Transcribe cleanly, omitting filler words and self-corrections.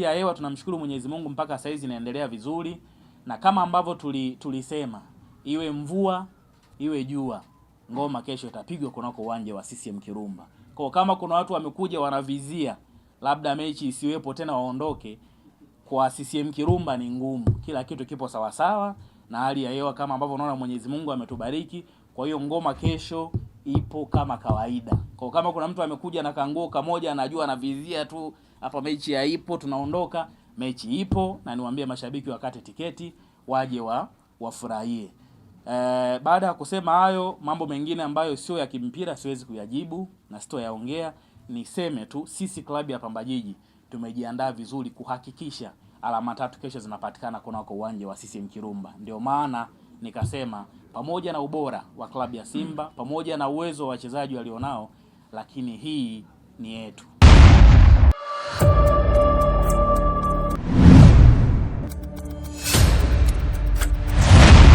hali ya hewa tunamshukuru Mwenyezi Mungu mpaka sasa hizi inaendelea vizuri, na kama ambavyo tulisema iwe mvua iwe jua, ngoma kesho itapigwa kunako uwanja wa CCM Kirumba. Kwa kama kuna watu wamekuja wanavizia labda mechi isiwepo tena waondoke, kwa CCM Kirumba ni ngumu. Kila kitu kipo sawa sawa na hali ya hewa kama ambavyo unaona Mwenyezi Mungu ametubariki. Kwa hiyo ngoma kesho ipo kama kawaida. Kwa kama kuna mtu amekuja na kanguo kamoja anajua anavizia tu hapa mechi haipo tunaondoka, mechi ipo, na niwaambie mashabiki wakate tiketi waje wafurahie. Baada ya kusema hayo, mambo mengine ambayo sio ya kimpira siwezi kuyajibu na sitoyaongea. Niseme tu sisi klabu ya Pamba Jiji tumejiandaa vizuri kuhakikisha alama 3 kesho zinapatikana kunako uwanja wa CCM Kirumba. Ndio maana nikasema pamoja na ubora wa klabu ya Simba, pamoja na uwezo wa wachezaji walionao, lakini hii ni yetu.